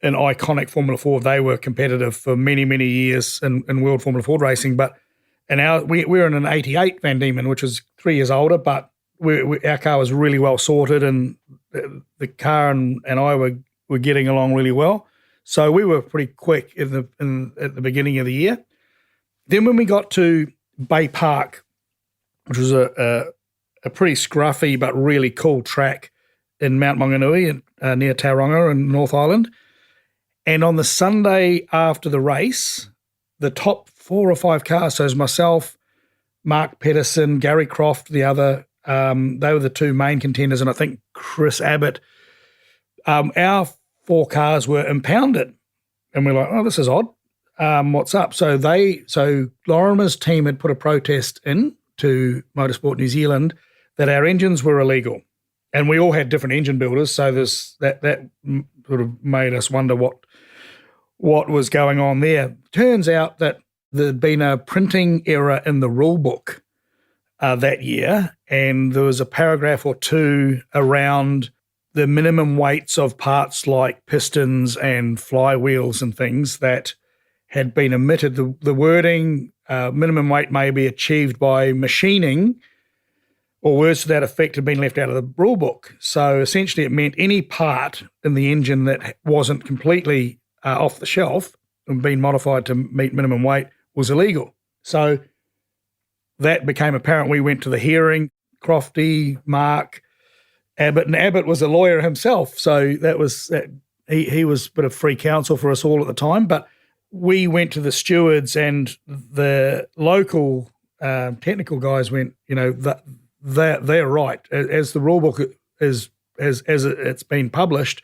an iconic Formula Ford. They were competitive for many, many years in World Formula Ford racing. But we're in an 88 Van Diemen, which is 3 years older, but our car was really well sorted, and the car and I were getting along really well. So we were pretty quick at the beginning of the year. Then when we got to Bay Park, which was a pretty scruffy but really cool track in Mount Maunganui near Tauranga in North Island, and on the Sunday after the race, the top 4 or 5 cars, so it was myself, Mark Pedersen, Gary Croft, the other, they were the 2 main contenders, and I think Chris Abbott. Our 4 cars were impounded, and we're like, oh, this is odd. What's up? So Lorimer's team had put a protest in to Motorsport New Zealand that our engines were illegal, and we all had different engine builders. So that sort of made us wonder what was going on there. Turns out that there'd been a printing error in the rule book that year, and there was a paragraph or 2 around the minimum weights of parts like pistons and flywheels and things that had been omitted. The wording, minimum weight may be achieved by machining, or words to that effect, had been left out of the rule book. So essentially it meant any part in the engine that wasn't completely off the shelf and been modified to meet minimum weight was illegal. So that became apparent. We went to the hearing, Crofty, Mark, Abbott, and Abbott was a lawyer himself. So he was a bit of free counsel for us all at the time. But we went to the stewards, and the local technical guys went, they're right. As the rule book as it's been published,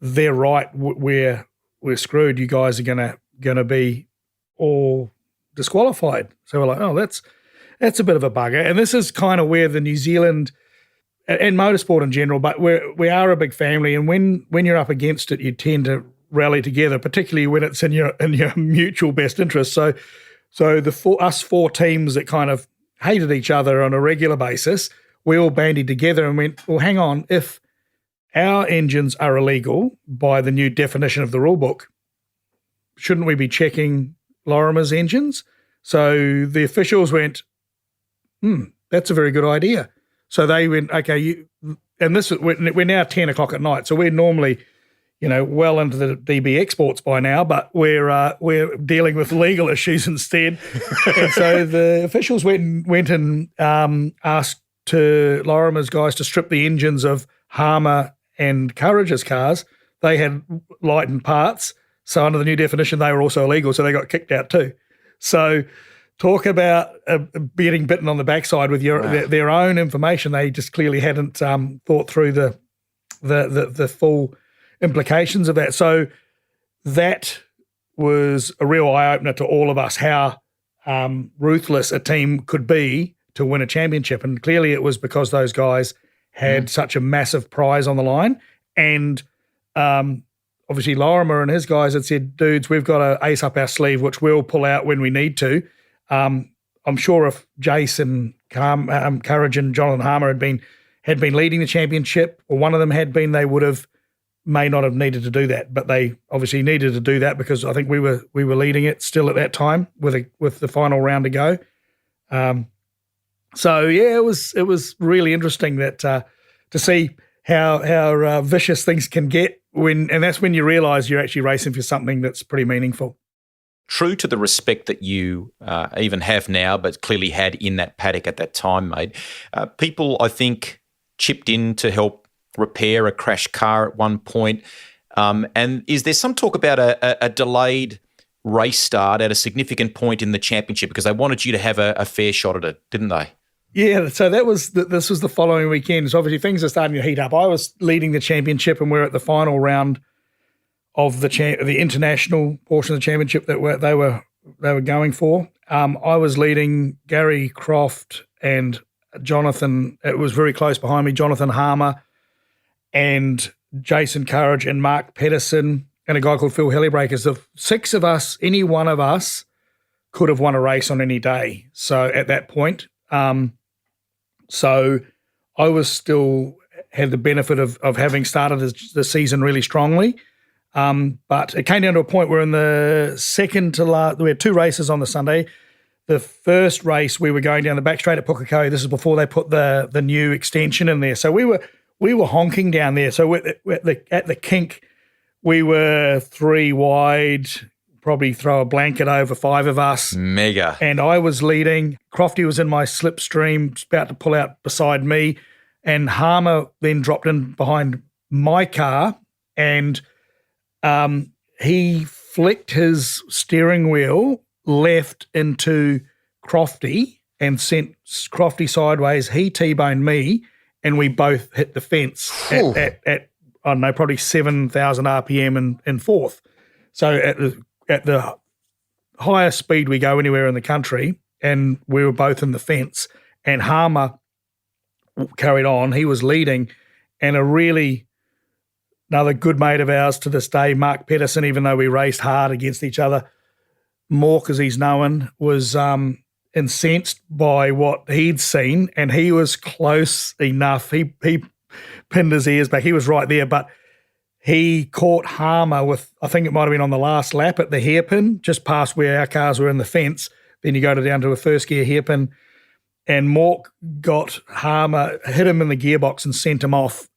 they're right. We're screwed. You guys are gonna be all disqualified. So we're like, oh, that's a bit of a bugger. And this is kind of where the New Zealand and motorsport in general, but we are a big family, and when you're up against it, you tend to rally together, particularly when it's in your mutual best interest. So us 4 teams that kind of hated each other on a regular basis, we all bandied together and went, well, hang on, if our engines are illegal by the new definition of the rule book, shouldn't we be checking Lorimer's engines? So the officials went, that's a very good idea. So they went, okay, and we're now 10 o'clock at night, so we're normally, well into the DB exports by now, but we're dealing with legal issues instead. And so the officials went and asked Lorimer's guys to strip the engines of Harmer and Courage's cars. They had lightened parts, so under the new definition, they were also illegal, so they got kicked out too. So talk about getting bitten on the backside with their own information. They just clearly hadn't thought through the full implications of that. So that was a real eye-opener to all of us, how ruthless a team could be to win a championship. And clearly it was because those guys had such a massive prize on the line. And obviously Lorimer and his guys had said, dudes, we've got an ace up our sleeve, which we'll pull out when we need to. I'm sure if Jason Courage and Jonathan Harmer had been leading the championship, or one of them had been, they may not have needed to do that, but they obviously needed to do that because I think we were leading it still at that time with the final round to go. So yeah, it was really interesting that to see how vicious things can get and that's when you realise you're actually racing for something that's pretty meaningful. True to the respect that you even have now, but clearly had in that paddock at that time, mate. People, I think, chipped in to help repair a crashed car at one point. And is there some talk about a delayed race start at a significant point in the championship because they wanted you to have a fair shot at it, didn't they? Yeah, so this was the following weekend. So obviously things are starting to heat up. I was leading the championship and we're at the final round of the international portion of the championship that they were going for. I was leading Gary Croft and Jonathan. It was very close behind me. Jonathan Harmer and Jason Courage and Mark Pedersen and a guy called Phil Hellebreakers. The six of us, any one of us, could have won a race on any day. So at that point, so I was still had the benefit of having started the season really strongly. But it came down to a point where in the second to last, we had two races on the Sunday. The first race we were going down the back straight at Pukekohe. This is before they put the new extension in there. So we were honking down there. So at the kink, we were three wide, probably throw a blanket over five of us. Mega. And I was leading. Crofty was in my slipstream, about to pull out beside me. And Harmer then dropped in behind my car and he flicked his steering wheel left into Crofty and sent Crofty sideways. He T-boned me and we both hit the fence at I don't know, probably 7,000 RPM in fourth. So at the highest speed we go anywhere in the country, and we were both in the fence, and Harmer carried on. He was leading, and another good mate of ours to this day, Mark Pedersen, even though we raced hard against each other, Mork, as he's known, was incensed by what he'd seen, and he was close enough. He pinned his ears back. He was right there, but he caught Harmer with, I think it might have been on the last lap at the hairpin, just past where our cars were in the fence. Then you go down to a first gear hairpin, and Mork got Harmer, hit him in the gearbox and sent him off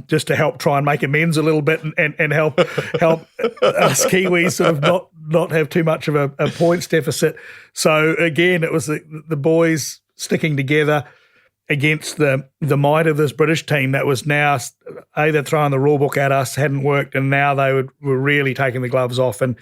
just to help try and make amends a little bit and help us Kiwis sort of not have too much of a points deficit. So again, it was the boys sticking together against the might of this British team that was now either throwing the rule book at us, hadn't worked, and now they were really taking the gloves off and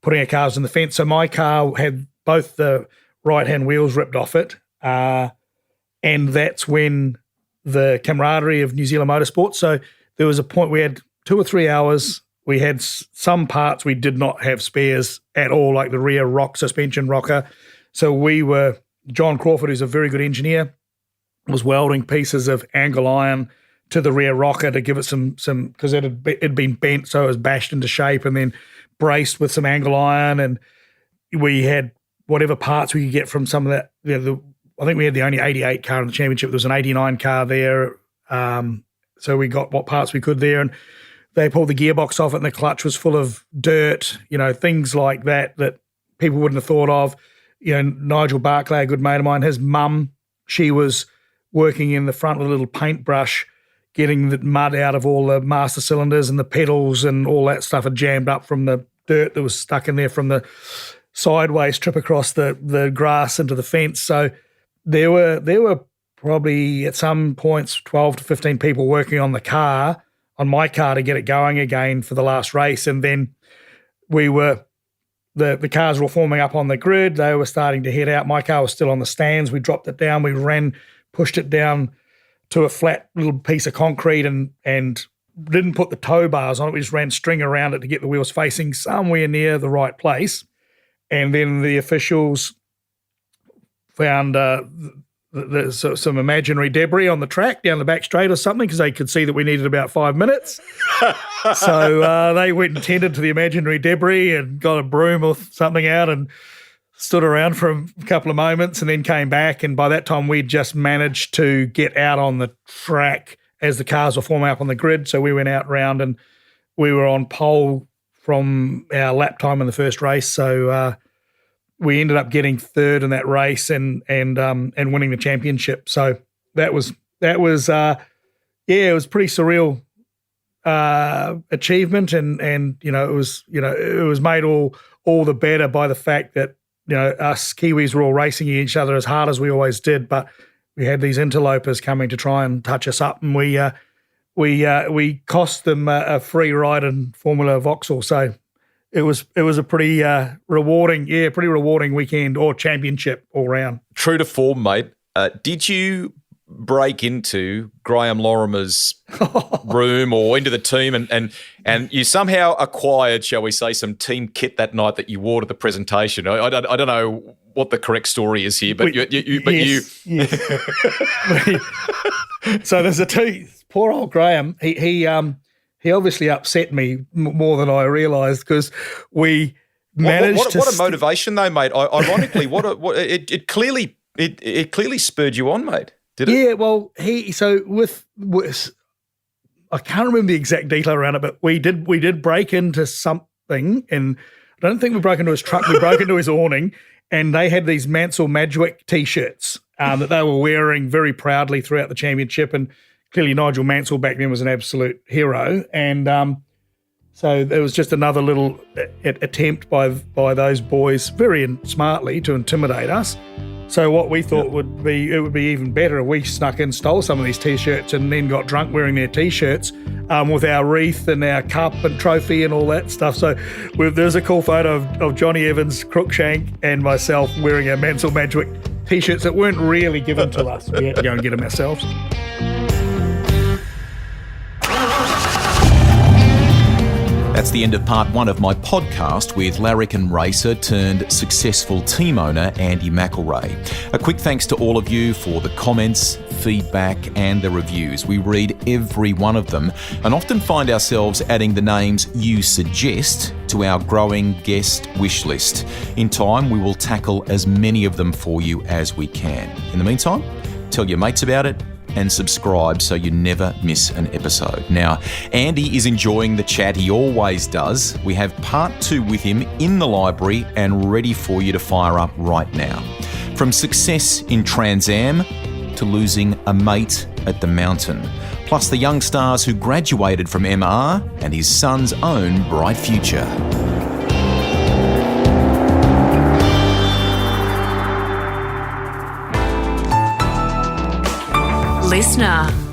putting our cars in the fence. So my car had both the right-hand wheels ripped off it, and that's when the camaraderie of New Zealand Motorsport. So there was a point we had 2 or 3 hours. We had some parts we did not have spares at all, like the rear suspension rocker. So John Crawford, who's a very good engineer, was welding pieces of angle iron to the rear rocker to give it some because it had been bent, so it was bashed into shape and then braced with some angle iron. And we had whatever parts we could get from some of that. I think we had the only 88 car in the championship. There was an 89 car there. So we got what parts we could there, and they pulled the gearbox off it and the clutch was full of dirt, things like that people wouldn't have thought of. Nigel Barclay, a good mate of mine, his mum, she was working in the front with a little paintbrush, getting the mud out of all the master cylinders, and the pedals and all that stuff had jammed up from the dirt that was stuck in there from the sideways trip across the grass into the fence. So there were probably at some points 12 to 15 people working on my car to get it going again for the last race. And then the cars were all forming up on the grid. They were starting to head out. My car was still on the stands. We dropped it down. We pushed it down to a flat little piece of concrete and didn't put the tow bars on it. We just ran string around it to get the wheels facing somewhere near the right place. And then the officials found some imaginary debris on the track down the back straight or something, because they could see that we needed about 5 minutes. So they went and tended to the imaginary debris and got a broom or something out and stood around for a couple of moments and then came back. And by that time, we'd just managed to get out on the track as the cars were forming up on the grid. So we went out round and we were on pole from our lap time in the first race. So we ended up getting third in that race and winning the championship. So it was pretty surreal achievement, and it was made all the better by the fact that us Kiwis were all racing each other as hard as we always did, but we had these interlopers coming to try and touch us up, and we cost them a free ride in Formula Vauxhall. So it was a pretty rewarding weekend or championship all round. True to form, mate. Did you break into Graham Lorimer's room or into the team and you somehow acquired, shall we say, some team kit that night that you wore to the presentation? I don't know what the correct story is here, but yes. So there's poor old Graham. He obviously upset me more than I realised, because we managed what a motivation though, mate. Ironically, it clearly spurred you on, mate. Did it? Yeah, well, I can't remember the exact detail around it, but we did break into something, and I don't think we broke into his truck. We broke into his awning, and they had these Mansell Madgwick T-shirts that they were wearing very proudly throughout the championship, and clearly Nigel Mansell back then was an absolute hero, and so there was just another little attempt by those boys, very smartly, to intimidate us. So what we thought would be even better if we snuck in, stole some of these T-shirts, and then got drunk wearing their T-shirts with our wreath and our cup and trophy and all that stuff. So there's a cool photo of Johnny Evans, Crookshank, and myself wearing our Mansell Madgwick T-shirts that weren't really given to us. We had to go and get them ourselves. That's the end of part one of my podcast with larrikin racer turned successful team owner Andy McElrea. A quick thanks to all of you for the comments, feedback and the reviews. We read every one of them and often find ourselves adding the names you suggest to our growing guest wish list. In time, we will tackle as many of them for you as we can. In the meantime, tell your mates about it and subscribe so you never miss an episode. Now, Andy is enjoying the chat, he always does. We have part 2 with him in the library and ready for you to fire up right now. From success in Trans Am to losing a mate at the mountain, plus the young stars who graduated from MR and his son's own bright future. Listener.